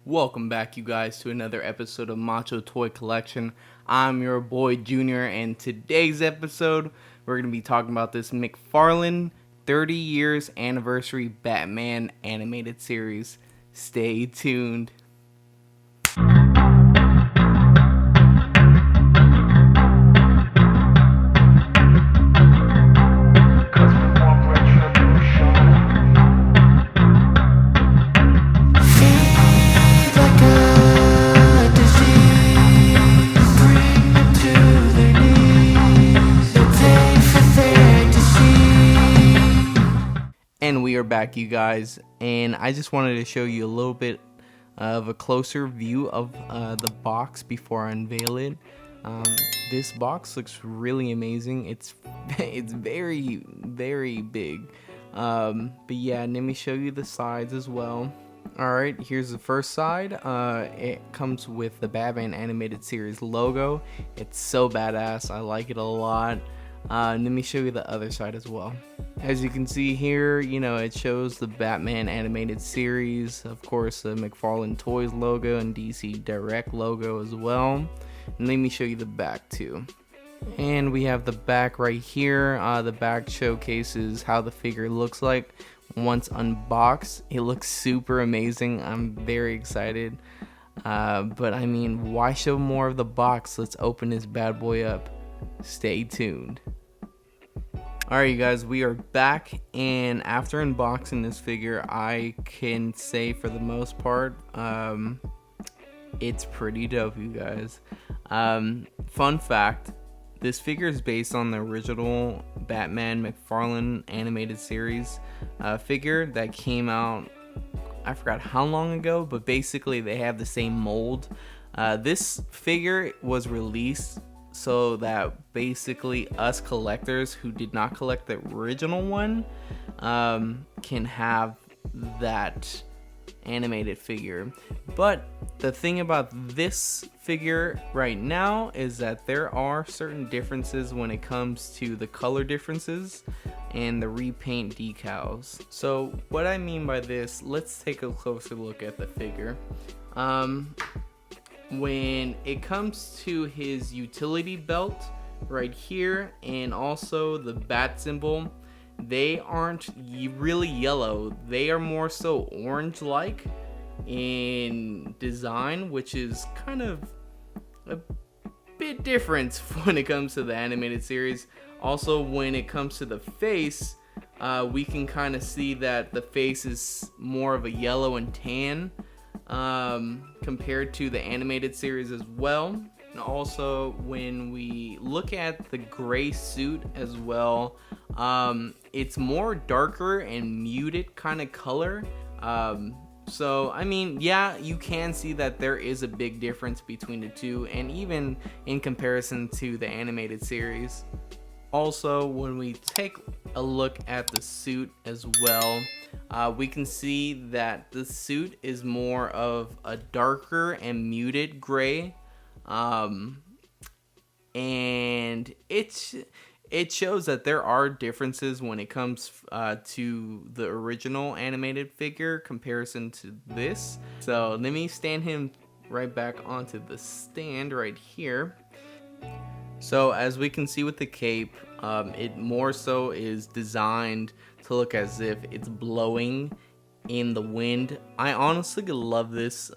Welcome back, you guys, to another episode of Macho Toy Collection. I'm your boy Junior, and today's episode, we're going to be talking about this McFarlane 30 years anniversary Batman animated series. Stay tuned. And we are back, you guys, and I just wanted to show you a little bit of a closer view of the box before I unveil it. This box looks really amazing. It's very, very big. But yeah, let me show you the sides as well. Alright, here's the first side. It comes with the Batman animated series logo. It's so badass. I like it a lot. Let me show you the other side as well. As you can see here, it shows the Batman animated series, of course the McFarlane Toys logo and DC Direct logo as well. And let me show you the back too. And we have the back right here. The back showcases how the figure looks like once unboxed. It looks super amazing. I'm very excited. But I mean, why show more of the box? Let's open this bad boy up. Stay tuned. Alright, you guys, we are back, and after unboxing this figure, I can say for the most part, it's pretty dope, you guys. Fun fact, this figure is based on the original Batman McFarlane animated series figure that came out, I forgot how long ago, but basically they have the same mold. This figure was released so that basically us collectors who did not collect the original one can have that animated figure. But the thing about this figure right now is that there are certain differences when it comes to the color differences and the repaint decals. So what I mean by this, let's take a closer look at the figure. When it comes to his utility belt right here and also the bat symbol, they aren't really yellow. They are more so orange like in design, which is kind of a bit different when it comes to the animated series. Also, when it comes to the face, we can kind of see that the face is more of a yellow and tan compared to the animated series as well. And also when we look at the gray suit as well, it's more darker and muted kind of color. So I mean, yeah, you can see that there is a big difference between the two, and even in comparison to the animated series. Also, when we take a look at the suit as well, we can see that the suit is more of a darker and muted gray, and it shows that there are differences when it comes to the original animated figure comparison to this. So let me stand him right back onto the stand right here. So as we can see with the cape, it more so is designed to look as if it's blowing in the wind. I honestly love this,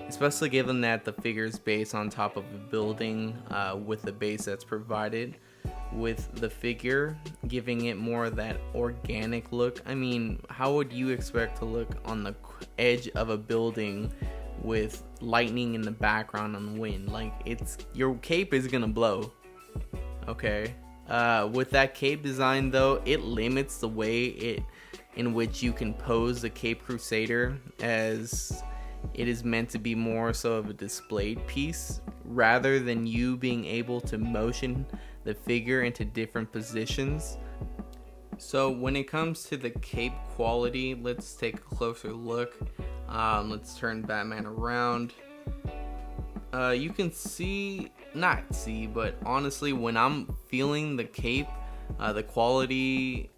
especially given that the figure is based on top of a building with the base that's provided with the figure, giving it more of that organic look. I mean, how would you expect to look on the edge of a building with lightning in the background on the wind? Like, your cape is gonna blow, okay? With that cape design though, it limits the way in which you can pose the Cape Crusader, as it is meant to be more so of a displayed piece rather than you being able to motion the figure into different positions. So when it comes to the cape quality, let's take a closer look. Let's turn Batman around. You can but honestly, when I'm feeling the cape, the quality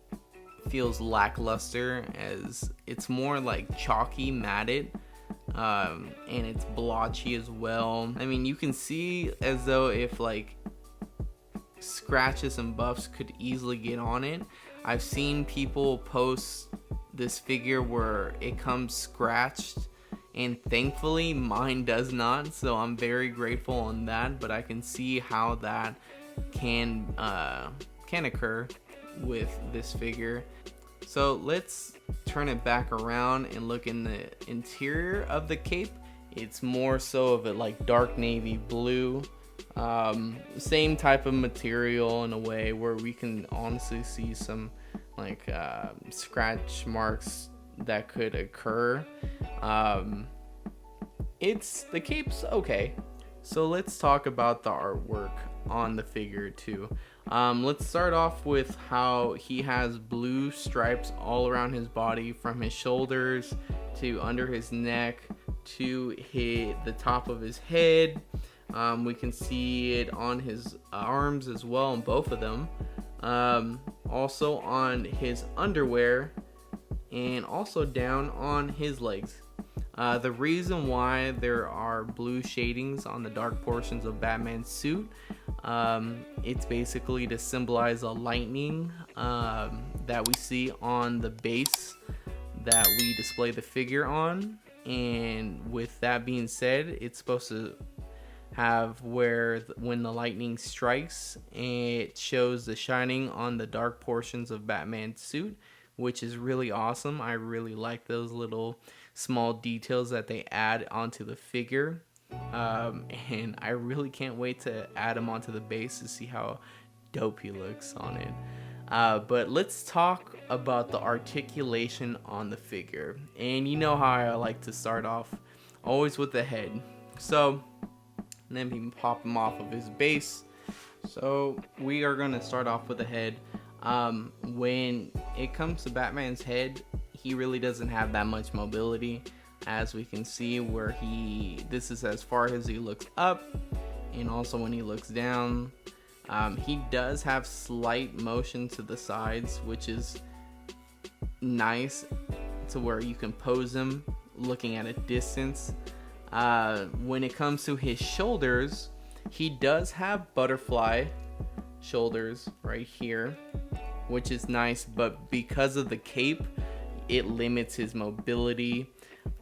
feels lackluster, as it's more like chalky matted and it's blotchy as well. I mean, you can see as though if like scratches and buffs could easily get on it. I've seen people post this figure where it comes scratched, and thankfully mine does not, so I'm very grateful on that. But I can see how that can occur with this figure. So let's turn it back around and look in the interior of the cape. It's more so of a like dark navy blue, same type of material in a way where we can honestly see some like scratch marks that could occur. The cape's okay. So let's talk about the artwork on the figure too. Let's start off with how he has blue stripes all around his body, from his shoulders to under his neck to the top of his head. We can see it on his arms as well, on both of them. Also on his underwear, and also down on his legs. The reason why there are blue shadings on the dark portions of Batman's suit, it's basically to symbolize a lightning that we see on the base that we display the figure on. And with that being said, it's supposed to have where when the lightning strikes, it shows the shining on the dark portions of Batman's suit, which is really awesome. I really like those little small details that they add onto the figure, and I really can't wait to add him onto the base to see how dope he looks on it. But let's talk about the articulation on the figure. And you know how I like to start off always with the head. So let me pop him off of his base. So we are going to start off with the head. When it comes to Batman's head, he really doesn't have that much mobility, as we can see where this is as far as he looks up, and also when he looks down. He does have slight motion to the sides, which is nice, to where you can pose him looking at a distance. When it comes to his shoulders, he does have butterfly shoulders right here, which is nice, but because of the cape, it limits his mobility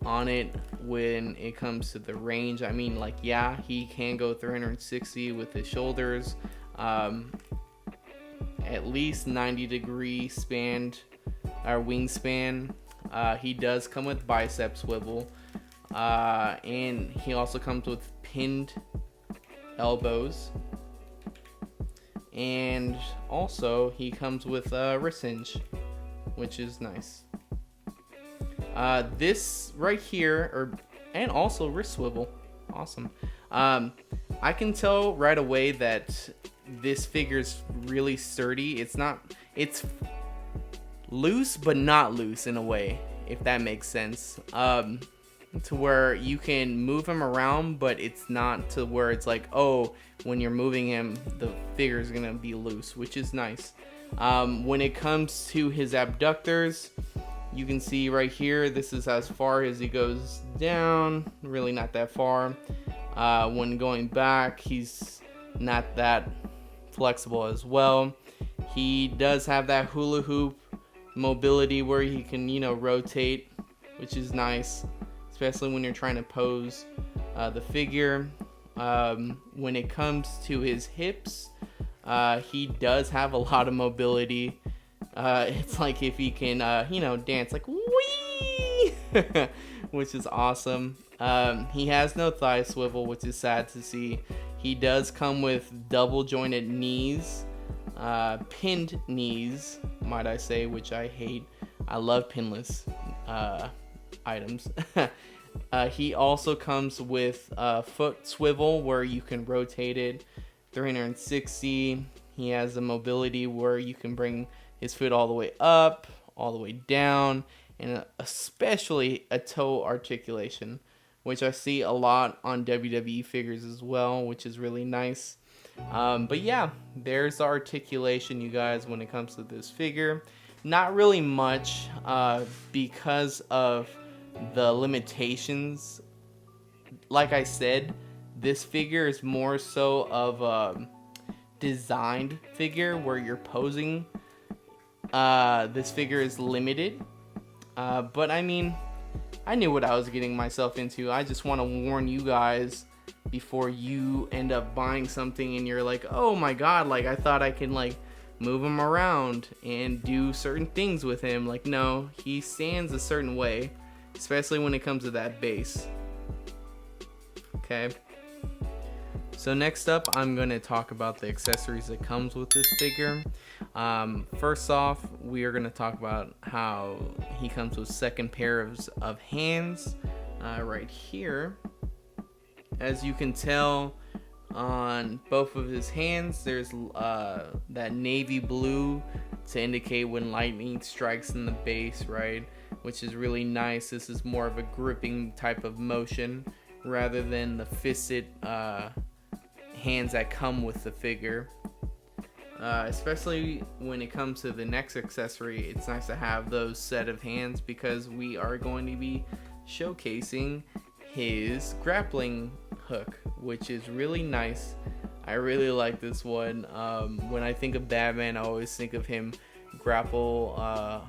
on it when it comes to the range. I mean, like, yeah, he can go 360 with his shoulders, at least 90-degree spanned or wingspan. He does come with bicep swivel, and he also comes with pinned elbows, and also he comes with a wrist hinge, which is nice. This right here, and also wrist swivel, awesome. I can tell right away that this figure's really sturdy. It's loose but not loose in a way, if that makes sense. To where you can move him around, but it's not to where it's like, oh, when you're moving him, the figure is gonna be loose, which is nice. When it comes to his abductors, you can see right here, this is as far as he goes down, really not that far. When going back, he's not that flexible as well. He does have that hula hoop mobility where he can, rotate, which is nice, especially when you're trying to pose the figure. When it comes to his hips, he does have a lot of mobility. It's like if he can, dance like wee, which is awesome. He has no thigh swivel, which is sad to see. He does come with double jointed knees, pinned knees, might I say, which I hate. I love pinless items. He also comes with a foot swivel where you can rotate it 360. He has the mobility where you can bring his foot all the way up, all the way down, and especially a toe articulation, which I see a lot on WWE figures as well, which is really nice. But yeah, there's the articulation, you guys, when it comes to this figure. Not really much, because of the limitations. Like I said, this figure is more so of a designed figure where you're posing. This figure is limited, but I mean, I knew what I was getting myself into. I just want to warn you guys before you end up buying something and you're like, oh my god, like I thought I can like move him around and do certain things with him. Like, no, he stands a certain way, especially when it comes to that base. Okay, so next up I'm going to talk about the accessories that comes with this figure. First off, we are going to talk about how he comes with second pairs of hands right here. As you can tell on both of his hands, there's that navy blue to indicate when lightning strikes in the base, right? Which is really nice. This is more of a gripping type of motion rather than the fisted hands that come with the figure. Especially when it comes to the next accessory, it's nice to have those set of hands because we are going to be showcasing his grappling hook, which is really nice. I really like this one. When I think of Batman, I always think of him grapple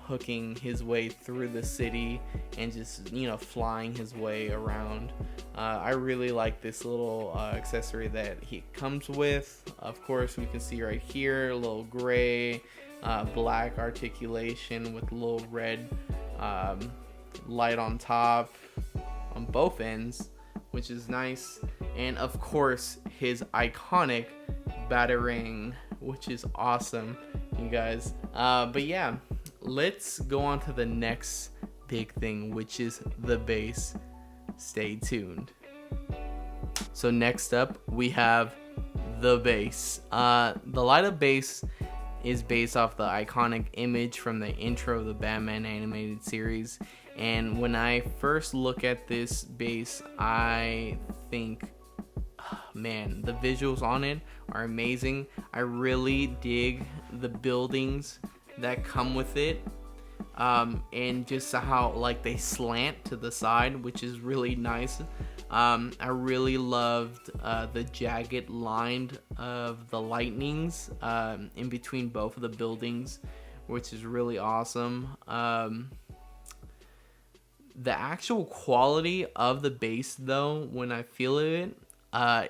hooking his way through the city and just, you know, flying his way around. I really like this little accessory that he comes with. Of course, we can see right here a little gray, black articulation with a little red light on top on both ends, which is nice. And of course, his iconic batarang, which is awesome, you guys. But yeah, let's go on to the next big thing, which is the base. Stay tuned. So next up, we have the base. The light up base is based off the iconic image from the intro of the Batman animated series. And when I first look at this base, I think, man, the visuals on it are amazing. I really dig the buildings that come with it, and just how like they slant to the side, which is really nice. I really loved the jagged line of the lightnings in between both of the buildings, which is really awesome. The actual quality of the base, though, when I feel it,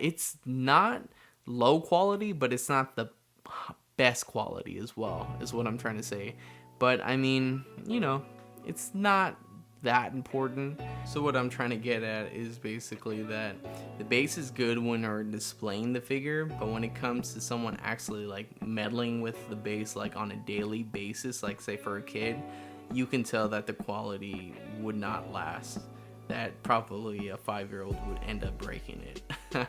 it's not low quality, but it's not the best quality as well, is what I'm trying to say. But I mean, you know, it's not that important. So what I'm trying to get at is basically that the base is good when we're displaying the figure, but when it comes to someone actually like meddling with the base like on a daily basis, like say for a kid, you can tell that the quality would not last. That probably a 5-year-old would end up breaking it.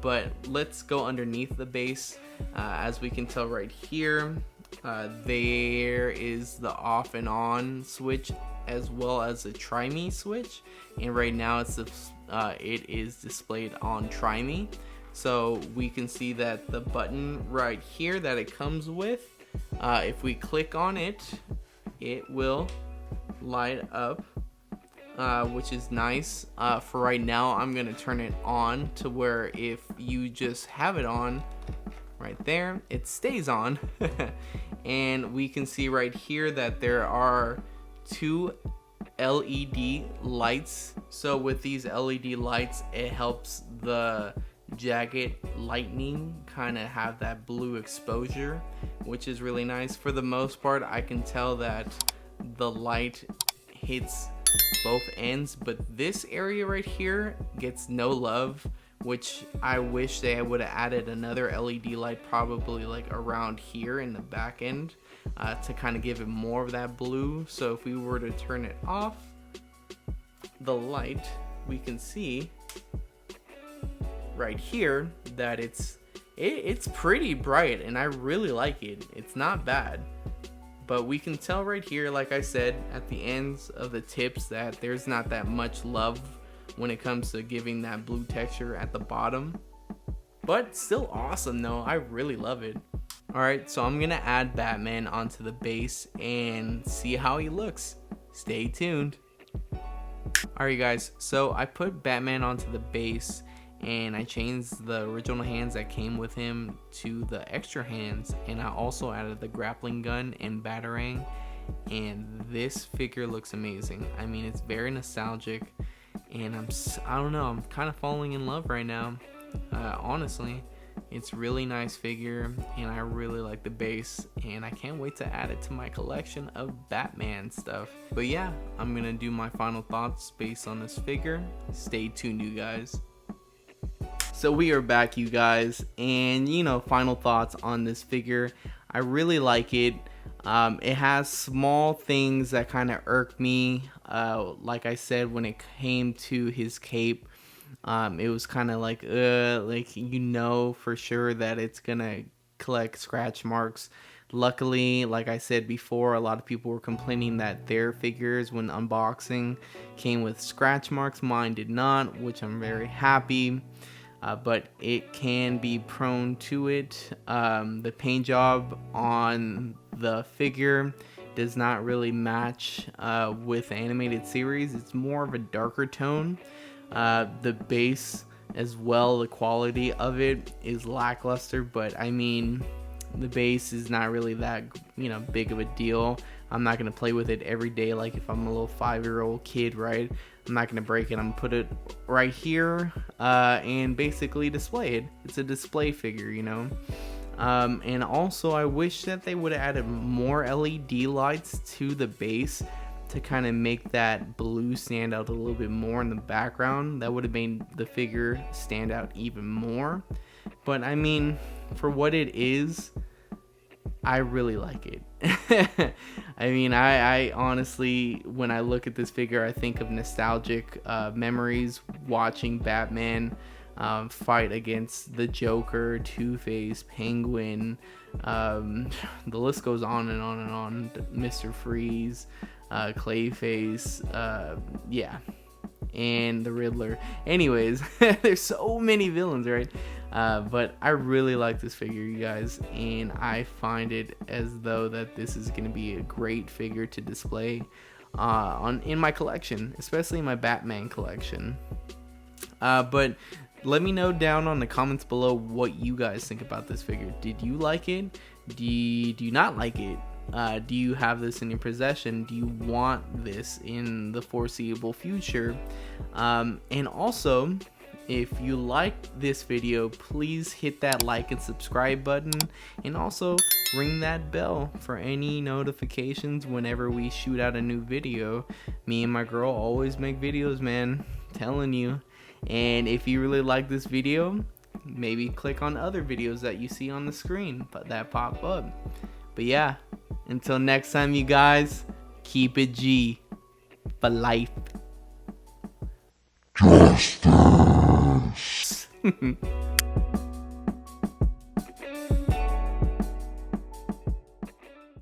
But let's go underneath the base. As we can tell right here, there is the off and on switch as well as the try me switch, and right now it is displayed on try me. So we can see that the button right here that it comes with, if we click on it, it will light up, which is nice. For right now, I'm gonna turn it on to where if you just have it on right there, it stays on. And we can see right here that there are 2 LED lights. So with these LED lights, it helps the jagged lightning kind of have that blue exposure, which is really nice. For the most part, I can tell that the light hits both ends, but this area right here gets no love, which I wish they would have added another LED light probably like around here in the back end to kind of give it more of that blue. So if we were to turn it off, the light, we can see right here that it's pretty bright, and I really like it. It's not bad, but we can tell right here, like I said, at the ends of the tips that there's not that much love when it comes to giving that blue texture at the bottom, but still awesome though. I really love it. Alright, so I'm gonna add Batman onto the base and see how he looks. Stay tuned. Alright guys, so I put Batman onto the base and I changed the original hands that came with him to the extra hands, and I also added the grappling gun and batarang, and this figure looks amazing. I mean, it's very nostalgic, and I don't know, I'm kind of falling in love right now. Honestly, it's a really nice figure, and I really like the base, and I can't wait to add it to my collection of Batman stuff. But yeah, I'm gonna do my final thoughts based on this figure. Stay tuned, you guys. So we are back, you guys, and final thoughts on this figure. I really like it. It has small things that kind of irk me. Like I said, when it came to his cape, it was kind of like for sure that it's gonna collect scratch marks. Luckily, like I said before, a lot of people were complaining that their figures when unboxing came with scratch marks. Mine did not, which I'm very happy. But it can be prone to it. The paint job on the figure does not really match with the animated series. It's more of a darker tone. The base as well, the quality of it is lackluster, but I mean, the base is not really that big of a deal. I'm not gonna play with it every day like if I'm a little 5-year-old kid, right? I'm not gonna break it. I'm gonna put it right here and basically display it. It's a display figure, and also I wish that they would have added more LED lights to the base to kind of make that blue stand out a little bit more in the background. That would have made the figure stand out even more. But I mean, for what it is, I really like it. I mean, I honestly, when I look at this figure, I think of nostalgic memories watching Batman fight against the Joker, Two-Face, Penguin, the list goes on and on and on, Mr. Freeze, Clayface, yeah, and the Riddler. Anyways, there's so many villains, right? But I really like this figure, you guys, and I find it as though that this is going to be a great figure to display in my collection, especially in my Batman collection. But let me know down on the comments below what you guys think about this figure. Did you like it? Do you not like it? Do you have this in your possession? Do you want this in the foreseeable future? And also, if you liked this video, please hit that like and subscribe button, and also ring that bell for any notifications whenever we shoot out a new video. Me and my girl always make videos, man, telling you. And if you really like this video, maybe click on other videos that you see on the screen that pop up. But yeah, until next time, you guys, keep it G for life. Justice.